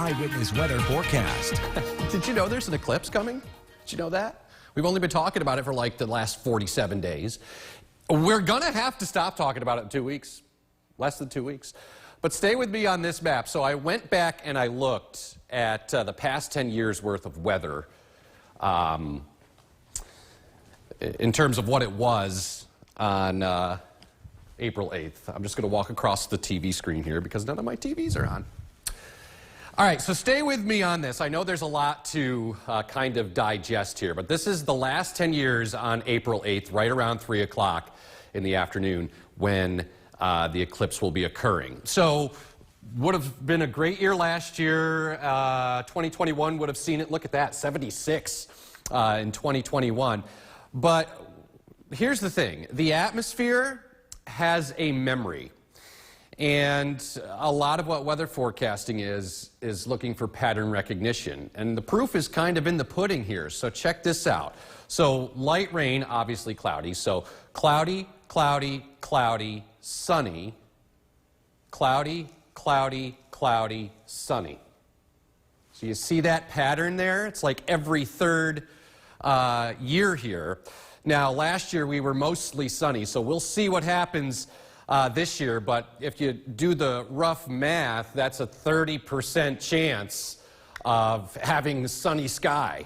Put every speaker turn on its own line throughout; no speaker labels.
Eyewitness Weather forecast.
Did you know there's an eclipse coming? Did you know that? We've only been talking about it for like the last 47 days. We're going to have to stop talking about it in 2 weeks, less than 2 weeks. But stay with me on this map. So I went back and I looked at the past 10 years worth of weather in terms of what it was on April 8th. I'm just going to walk across the TV screen here because none of my TVs are on. All right, so stay with me on this. I know there's a lot to kind of digest here, but this is the last 10 years on April 8th, right around 3 o'clock in the afternoon when the eclipse will be occurring. So would have been a great year last year. 2021 would have seen it. Look at that, 76 in 2021. But here's the thing. The atmosphere has a memory. And a lot of what weather forecasting is looking for pattern recognition. And the proof is kind of in the pudding here. So check this out. So light rain, obviously cloudy. So cloudy, cloudy, cloudy, sunny. Cloudy, cloudy, cloudy, sunny. So you see that pattern there? It's like every third year here. Now, last year we were mostly sunny. So we'll see what happens this year, but if you do the rough math, that's a 30% chance of having sunny sky.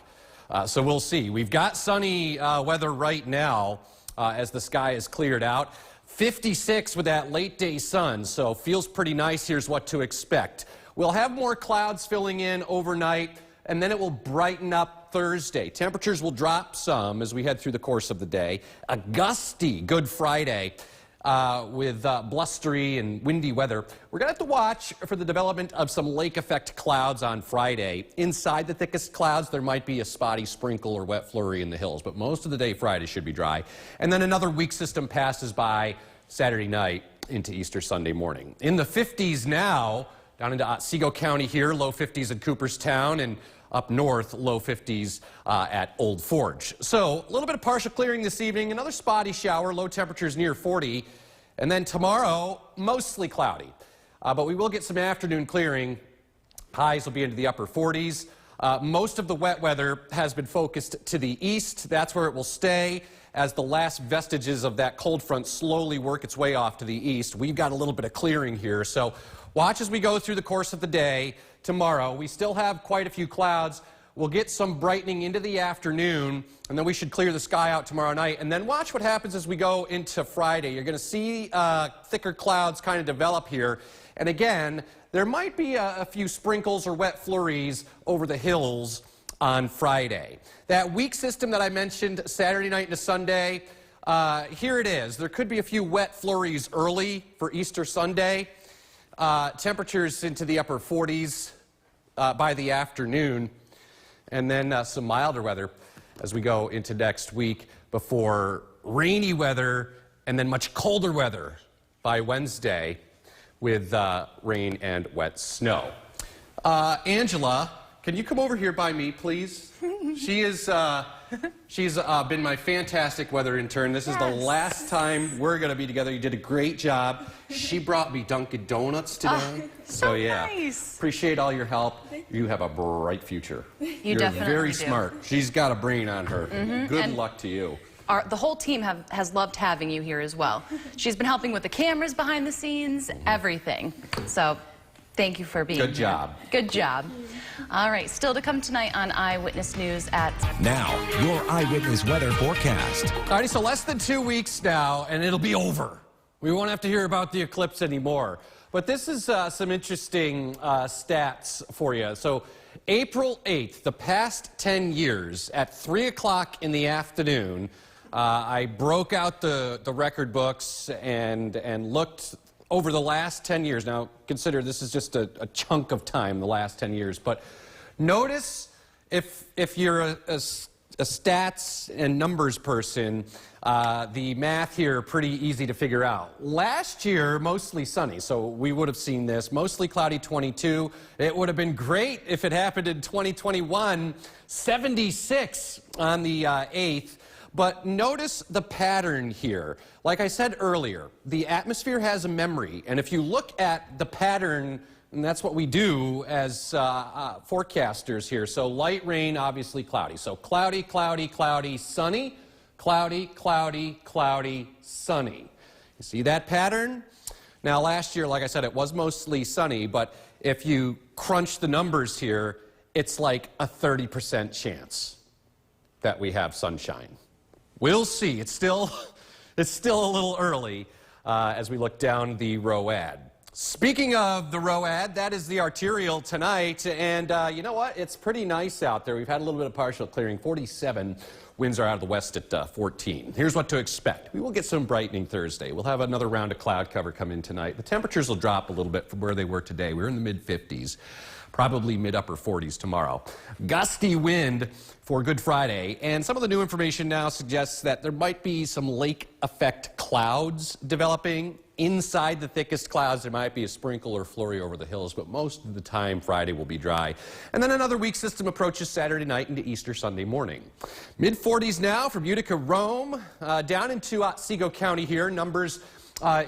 So we'll see. We've got sunny weather right now as the sky is cleared out. 56 with that late day sun, so feels pretty nice. Here's what to expect. We'll have more clouds filling in overnight, and then it will brighten up Thursday. Temperatures will drop some as we head through the course of the day. A gusty Good Friday. With blustery and windy weather. We're going to have to watch for the development of some lake effect clouds on Friday. Inside the thickest clouds, there might be a spotty sprinkle or wet flurry in the hills, but most of the day Friday should be dry. And then another weak system passes by Saturday night into Easter Sunday morning. In the 50s now, down into Otsego County here, low 50s in Cooperstown, and up north, low 50s at Old Forge. So a little bit of partial clearing this evening, another spotty shower, low temperatures near 40. And then tomorrow, mostly cloudy. But we will get some afternoon clearing. Highs will be into the upper 40s. Most of the wet weather has been focused to the east. That's where it will stay as the last vestiges of that cold front slowly work its way off to the east. We've got a little bit of clearing here. So watch as we go through the course of the day. Tomorrow, we still have quite a few clouds. We'll get some brightening into the afternoon, and then we should clear the sky out tomorrow night. And then watch what happens as we go into Friday. You're going to see thicker clouds kind of develop here. And again, there might be a few sprinkles or wet flurries over the hills on Friday. That weak system that I mentioned Saturday night into Sunday, here it is. There could be a few wet flurries early for Easter Sunday. Temperatures into the upper 40s by the afternoon, and then some milder weather as we go into next week before rainy weather and then much colder weather by Wednesday with rain and wet snow. Angela, can you come over here by me, please? She's been my fantastic weather intern. This is the last time we're going to be together. You did a great job. She brought me Dunkin' Donuts today.
So
yeah,
nice.
Appreciate all your help. You have a bright future.
You're
definitely very
do.
smart. She's got a brain on her. Good luck to you.
The whole team has loved having you here as well. She's been helping with the cameras behind the scenes, everything. So thank you for being here.
Good job.
Good job. All right, still to come tonight on Eyewitness News at...
Now, your Eyewitness Weather forecast.
All right, so less than 2 weeks now, and it'll be over. We won't have to hear about the eclipse anymore. But this is some interesting stats for you. So April 8th, the past 10 years, at 3 o'clock in the afternoon, I broke out the record books and looked over the last 10 years. Now, consider this is just a chunk of time, the last 10 years. But notice if you're a stats and numbers person, the math here pretty easy to figure out. Last year, mostly sunny, so we would have seen this. Mostly cloudy 22. It would have been great if it happened in 2021. 76 on the 8th. But notice the pattern here. Like I said earlier, the atmosphere has a memory, and if you look at the pattern And that's what we do as forecasters here. So light rain, obviously cloudy. So cloudy, cloudy, cloudy, sunny, cloudy, cloudy, cloudy, sunny. You see that pattern? Now last year, like I said, it was mostly sunny, but if you crunch the numbers here, it's like a 30% chance that we have sunshine. We'll see. It's still a little early as we look down the ROAD. Speaking of the ROAD, that is the arterial tonight, and you know what? It's pretty nice out there. We've had a little bit of partial clearing, 47. Winds are out of the west at 14. Here's what to expect. We will get some brightening Thursday. We'll have another round of cloud cover come in tonight. The temperatures will drop a little bit from where they were today. We're in the mid-50s, probably mid-upper 40s tomorrow. Gusty wind for Good Friday, and some of the new information now suggests that there might be some lake effect clouds developing. Inside the thickest clouds, there might be a sprinkle or flurry over the hills, but most of the time Friday will be dry. And then another weak system approaches Saturday night into Easter Sunday morning. Mid-40s now from Utica, Rome, down into Otsego County here. Numbers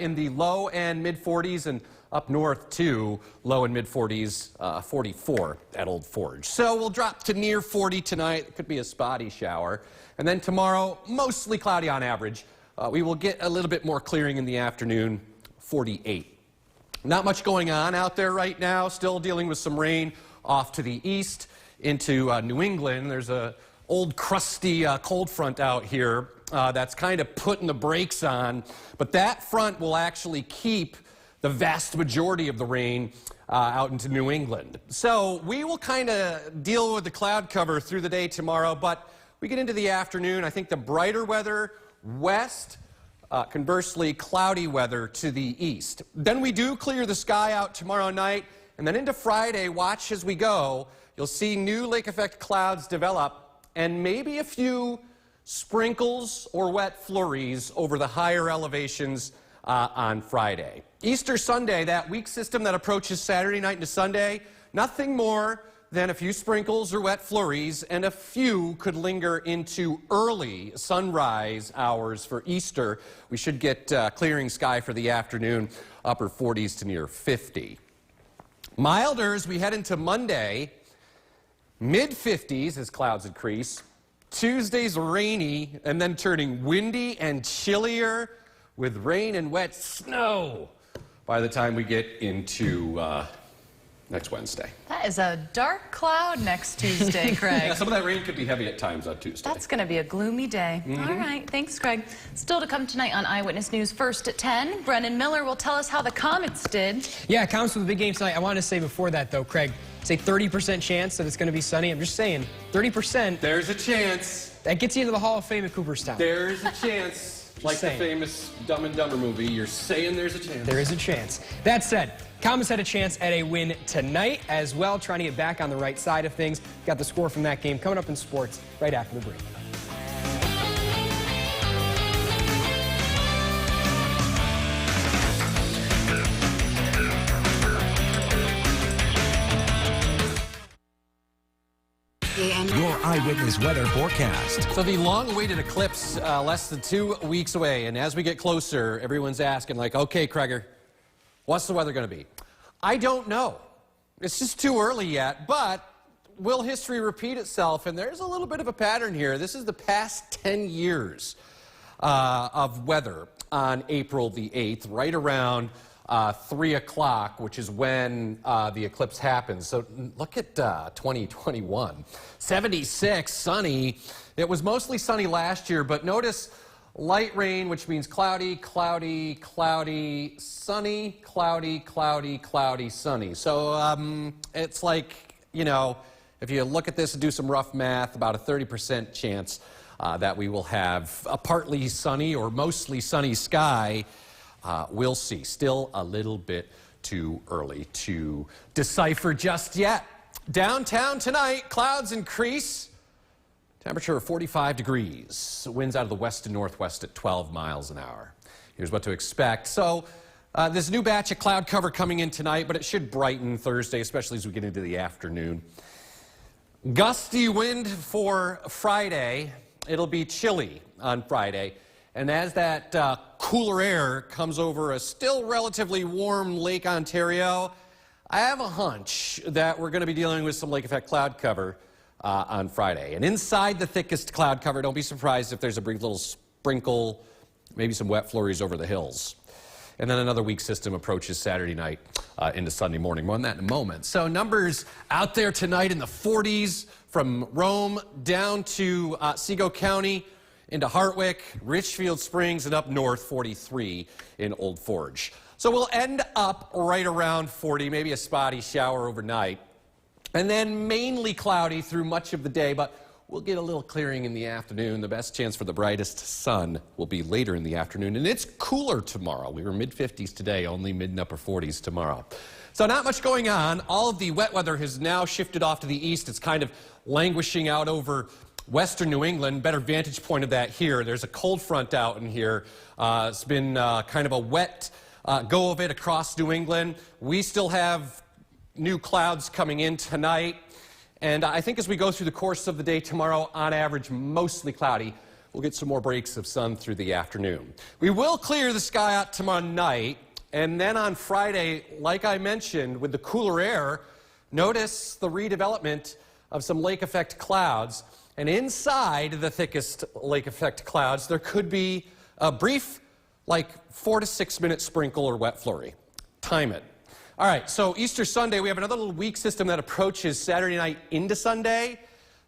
in the low and mid-40s, and up north too, low and mid-40s, 44 at Old Forge. So we'll drop to near 40 tonight. It could be a spotty shower. And then tomorrow, mostly cloudy on average. We will get a little bit more clearing in the afternoon, 48. Not much going on out there right now. Still dealing with some rain off to the east into New England. There's a old crusty cold front out here that's kind of putting the brakes on. But that front will actually keep the vast majority of the rain out into New England. So we will kind of deal with the cloud cover through the day tomorrow, but we get into the afternoon. I think the brighter weather west, conversely cloudy weather to the east. Then we do clear the sky out tomorrow night, and then into Friday, watch as we go. You'll see new lake effect clouds develop, and maybe a few sprinkles or wet flurries over the higher elevations on Friday. Easter Sunday, that weak system that approaches Saturday night into Sunday, nothing more than a few sprinkles or wet flurries, and a few could linger into early sunrise hours for Easter. We should get clearing sky for the afternoon, upper 40s to near 50. Milder as we head into Monday, mid-50s as clouds increase. Tuesday's rainy and then turning windy and chillier with rain and wet snow by the time we get into next Wednesday.
That is a dark cloud next Tuesday, Craig.
Yeah, some of that rain could be heavy at times on Tuesday.
That's going to be a gloomy day. All right, thanks, Craig. Still to come tonight on Eyewitness News. First at 10, Brennan Miller will tell us how the Comets did.
Yeah, Comets with a big game tonight. I want to say before that, though, Craig, say 30% chance that it's going to be sunny. I'm just saying, 30%.
There's a chance.
That gets you into the Hall of Fame at Cooperstown.
There's a chance. Like the famous Dumb and Dumber movie, you're saying there's a chance.
There is a chance. That said, Comets had a chance at a win tonight as well, trying to get back on the right side of things. Got the score from that game coming up in sports right after the break.
Your Eyewitness Weather forecast.
So the long-awaited eclipse, less than 2 weeks away, and as we get closer, everyone's asking, like, okay, Kreger, what's the weather going to be? I don't know. It's just too early yet, but will history repeat itself? And there's a little bit of a pattern here. This is the past 10 years of weather on April the 8th, right around 3 o'clock, which is when the eclipse happens. So look at 2021. 76, sunny. It was mostly sunny last year, but notice light rain, which means cloudy, cloudy, cloudy, sunny, cloudy, cloudy, cloudy, sunny. So it's like, you know, if you look at this and do some rough math, about a 30% chance that we will have a partly sunny or mostly sunny sky. We'll see. Still a little bit too early to decipher just yet. Downtown tonight, clouds increase. Temperature of 45 degrees. Winds out of the west and northwest at 12 miles an hour. Here's what to expect. So this new batch of cloud cover coming in tonight, but it should brighten Thursday, especially as we get into the afternoon. Gusty wind for Friday. It'll be chilly on Friday. And as that cooler air comes over a still relatively warm Lake Ontario, I have a hunch that we're going to be dealing with some lake effect cloud cover on Friday. And inside the thickest cloud cover, don't be surprised if there's a brief little sprinkle, maybe some wet flurries over the hills. And then another weak system approaches Saturday night into Sunday morning. More on that in a moment. So numbers out there tonight in the 40s from Rome down to Seago County into Hartwick, Richfield Springs, and up north 43 in Old Forge. So we'll end up right around 40, maybe a spotty shower overnight. And then mainly cloudy through much of the day, but we'll get a little clearing in the afternoon. The best chance for the brightest sun will be later in the afternoon, and it's cooler tomorrow. We were mid-50s today, only mid and upper 40s tomorrow. So not much going on. All of the wet weather has now shifted off to the east. It's kind of languishing out over western New England. Better vantage point of that here. There's a cold front out in here. It's been kind of a wet go of it across New England. We still have new clouds coming in tonight. And I think as we go through the course of the day tomorrow, on average, mostly cloudy. We'll get some more breaks of sun through the afternoon. We will clear the sky out tomorrow night. And then on Friday, like I mentioned, with the cooler air, notice the redevelopment of some lake effect clouds. And inside the thickest lake effect clouds, there could be a brief, like 4 to 6 minute sprinkle or wet flurry. Time it. All right, so Easter Sunday, we have another little weak system that approaches Saturday night into Sunday.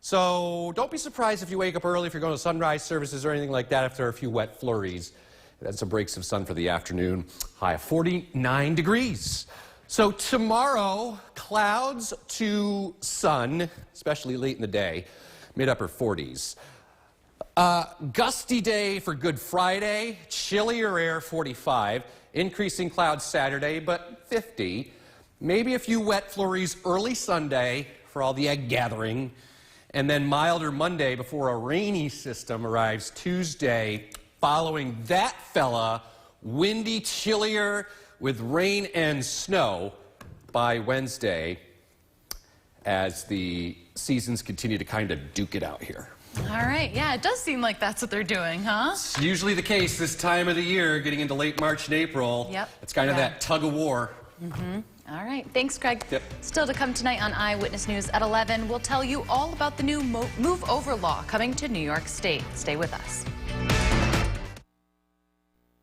So don't be surprised if you wake up early, if you're going to sunrise services or anything like that, after a few wet flurries. Then some breaks of sun for the afternoon. High of 49 degrees. So tomorrow, clouds to sun, especially late in the day, mid-upper 40s. Gusty day for Good Friday, chillier air 45, increasing clouds Saturday, but 50. Maybe a few wet flurries early Sunday for all the egg gathering, and then milder Monday before a rainy system arrives Tuesday. Following that fella, windy, chillier with rain and snow by Wednesday as the seasons continue to kind of duke it out here.
All right. Yeah, it does seem like that's what they're doing, huh?
It's usually the case this time of the year, getting into late March and April.
Yep.
It's kind of that tug of war.
Mm-hmm. All right. Thanks, Craig.
Yep.
Still to come tonight on Eyewitness News at 11, we'll tell you all about the new move-over law coming to New York State. Stay with us.